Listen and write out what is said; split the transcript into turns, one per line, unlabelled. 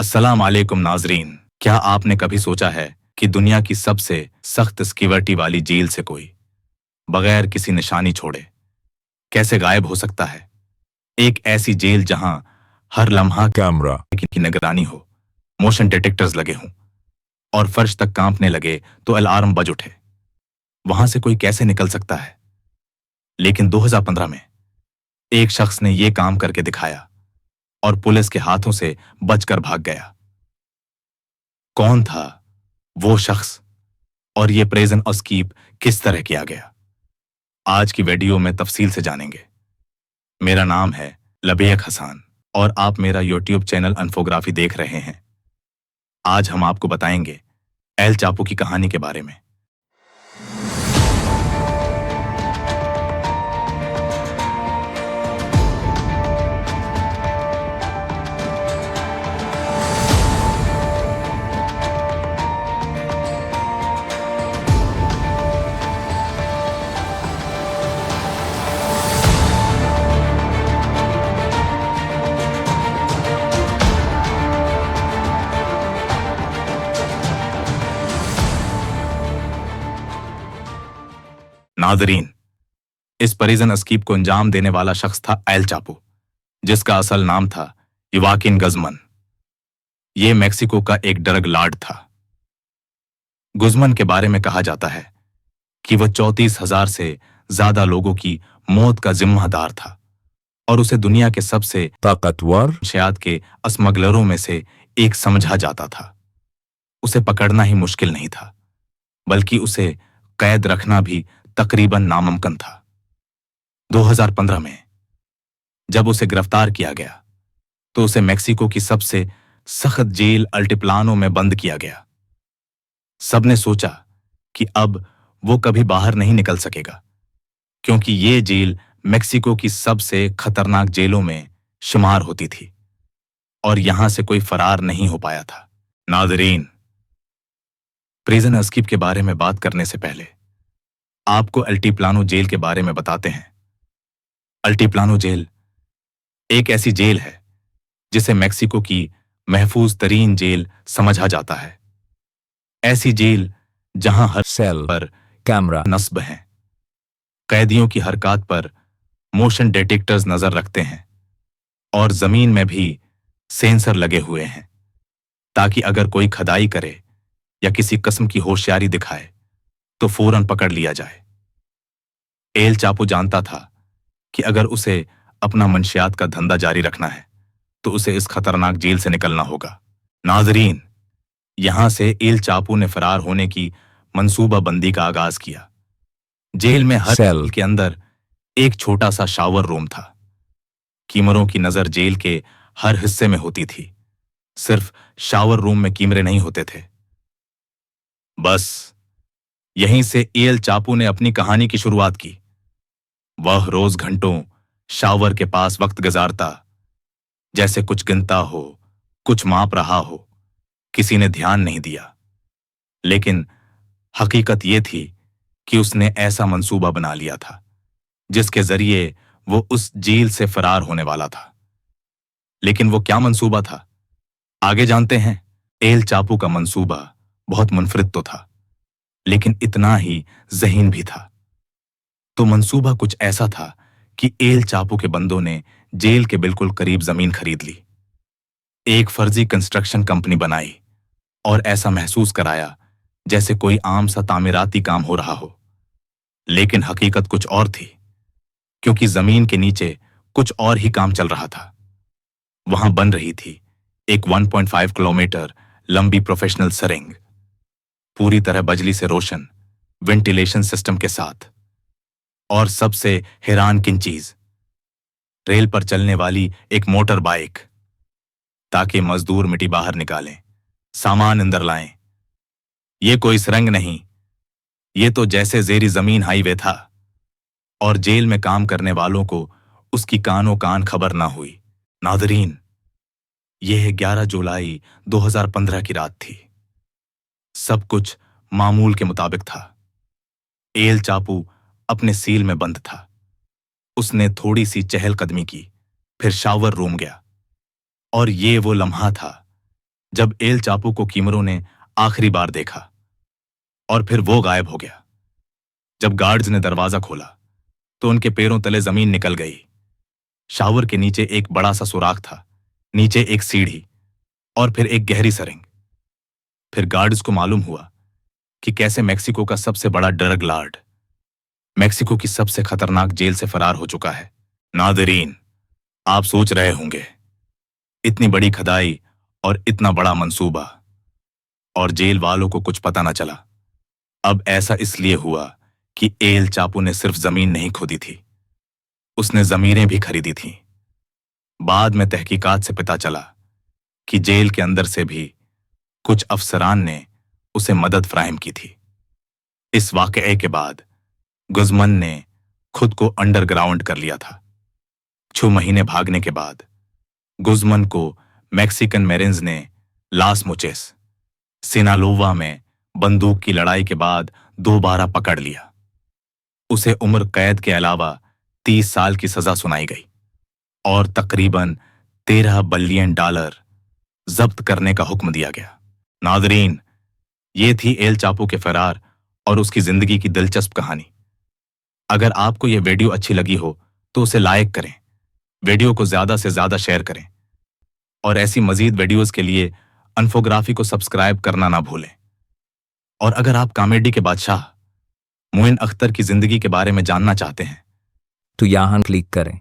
अस्सलाम वालेकुम नाजरीन। क्या आपने कभी सोचा है कि दुनिया की सबसे सख्त सिक्योरिटी वाली जेल से कोई बगैर किसी निशानी छोड़े कैसे गायब हो सकता है? एक ऐसी जेल जहां हर लम्हा
कैमरा,
की निगरानी हो, मोशन डिटेक्टर्स लगे हों और फर्श तक कांपने लगे तो अलार्म बज उठे। वहां से कोई कैसे निकल सकता है? लेकिन 2015 में एक शख्स ने यह काम करके दिखाया और पुलिस के हाथों से बचकर भाग गया। कौन था वो शख्स और ये प्रिजन एस्केप किस तरह किया गया? आज की वीडियो में तफसील से जानेंगे। मेरा नाम है लबेक हसन और आप मेरा यूट्यूब चैनल इन्फोग्राफी देख रहे हैं। आज हम आपको बताएंगे एल चापो की कहानी के बारे में। नाजरीन, इस प्रिजन एस्केप को अंजाम देने वाला शख्स था एल चापो, जिसका असल नाम था योआकिन गुज़मन। यह मेक्सिको का एक ड्रग लॉर्ड था। गुज़मन के बारे में कहा जाता है कि वह 34,000 से ज्यादा लोगों की मौत का जिम्मेदार था और उसे दुनिया के सबसे
ताकतवर
मंशियात के स्मगलरों में से एक समझा जाता था। उसे पकड़ना ही मुश्किल नहीं था, बल्कि उसे कैद रखना भी तकरीबन नामुमकिन था। 2015 में जब उसे गिरफ्तार किया गया तो उसे मेक्सिको की सबसे सख्त जेल अल्टिप्लानो में बंद किया गया। सबने सोचा कि अब वो कभी बाहर नहीं निकल सकेगा, क्योंकि ये जेल मेक्सिको की सबसे खतरनाक जेलों में शुमार होती थी और यहां से कोई फरार नहीं हो पाया था। नाज़रीन, प्रिजन एस्केप के बारे में बात करने से पहले आपको अल्टिप्लानो जेल के बारे में बताते हैं। अल्टिप्लानो जेल एक ऐसी जेल है जिसे मेक्सिको की महफूज तरीन जेल समझा जाता है। ऐसी जेल जहां हर
सेल
पर
कैमरा
नस्ब हैं, कैदियों की हरकत पर मोशन डिटेक्टर्स नजर रखते हैं और जमीन में भी सेंसर लगे हुए हैं, ताकि अगर कोई खदाई करे या किसी किस्म की होशियारी दिखाए तो फौरन पकड़ लिया जाए। एल चापो जानता था कि अगर उसे अपना मंशियात का धंधा जारी रखना है तो उसे इस खतरनाक जेल से निकलना होगा। नाजरीन, यहां से एल चापो ने फरार होने की मंसूबाबंदी का आगाज किया। जेल में हर
सेल
के अंदर एक छोटा सा शावर रूम था। कीमरों की नजर जेल के हर हिस्से में होती थी। सिर्फ शावर रूम में कीमरे नहीं होते थे। बस यहीं से एल चापो ने अपनी कहानी की शुरुआत की। वह रोज घंटों शावर के पास वक्त गुजारता, जैसे कुछ गिनता हो, कुछ माप रहा हो। किसी ने ध्यान नहीं दिया, लेकिन हकीकत यह थी कि उसने ऐसा मंसूबा बना लिया था जिसके जरिए वो उस जेल से फरार होने वाला था। लेकिन वो क्या मंसूबा था, आगे जानते हैं। एल चापो का मंसूबा बहुत मुनफरिद तो था, लेकिन इतना ही ज़हीन भी था। तो मंसूबा कुछ ऐसा था कि एल चापो के बंदों ने जेल के बिल्कुल करीब जमीन खरीद ली, एक फर्जी कंस्ट्रक्शन कंपनी बनाई और ऐसा महसूस कराया जैसे कोई आम सा तामीराती काम हो रहा हो। लेकिन हकीकत कुछ और थी, क्योंकि जमीन के नीचे कुछ और ही काम चल रहा था। वहां बन रही थी एक 1.5 किलोमीटर लंबी प्रोफेशनल सरिंग, पूरी तरह बिजली से रोशन वेंटिलेशन सिस्टम के साथ। और सबसे हैरान किन चीज, रेल पर चलने वाली एक मोटर बाइक, ताकि मजदूर मिट्टी बाहर निकालें, सामान अंदर लाएं। ये कोई सुरंग नहीं, ये तो जैसे जेरी जमीन हाईवे था। और जेल में काम करने वालों को उसकी कानों कान खबर ना हुई। नाज़रीन, यह 11 जुलाई 2015 की रात थी। सब कुछ मामूल के मुताबिक था। एल चापो अपने सील में बंद था। उसने थोड़ी सी चहलकदमी की, फिर शावर रूम गया। और ये वो लम्हा था जब एल चापो को कीमरों ने आखिरी बार देखा और फिर वो गायब हो गया। जब गार्ड्स ने दरवाजा खोला तो उनके पैरों तले जमीन निकल गई। शावर के नीचे एक बड़ा सा सुराख था, नीचे एक सीढ़ी और फिर एक गहरी सरिंग। फिर गार्ड्स को मालूम हुआ कि कैसे मेक्सिको का सबसे बड़ा ड्रग लॉर्ड मेक्सिको की सबसे खतरनाक जेल से फरार हो चुका है। नादरीन, आप सोच रहे होंगे, इतनी बड़ी खदाई और इतना बड़ा मंसूबा और जेल वालों को कुछ पता न चला। अब ऐसा इसलिए हुआ कि एल चापो ने सिर्फ जमीन नहीं खोदी थी, उसने जमीरें भी खरीदी थीं। बाद में तहकीकात से पता चला कि जेल के अंदर से भी कुछ अफसरान ने उसे मदद फराहम की थी। इस वाकये के बाद गुज़मन ने खुद को अंडरग्राउंड कर लिया था। 6 महीने भागने के बाद गुज़मन को मैक्सिकन मेरिन्स ने लास मोचेस, सिनालोवा में बंदूक की लड़ाई के बाद दोबारा पकड़ लिया। उसे उम्र कैद के अलावा 30 साल की सजा सुनाई गई और तकरीबन $13 बिलियन जब्त करने का हुक्म दिया गया। नादरीन, ये थी एल चापो के फरार और उसकी जिंदगी की दिलचस्प कहानी। अगर आपको यह वीडियो अच्छी लगी हो तो उसे लाइक करें, वीडियो को ज्यादा से ज्यादा शेयर करें और ऐसी मजीद वीडियोस के लिए इन्फोग्राफी को सब्सक्राइब करना ना भूलें। और अगर आप कॉमेडी के बादशाह मोइन अख्तर की जिंदगी के बारे में जानना चाहते हैं
तो यहाँ क्लिक करें।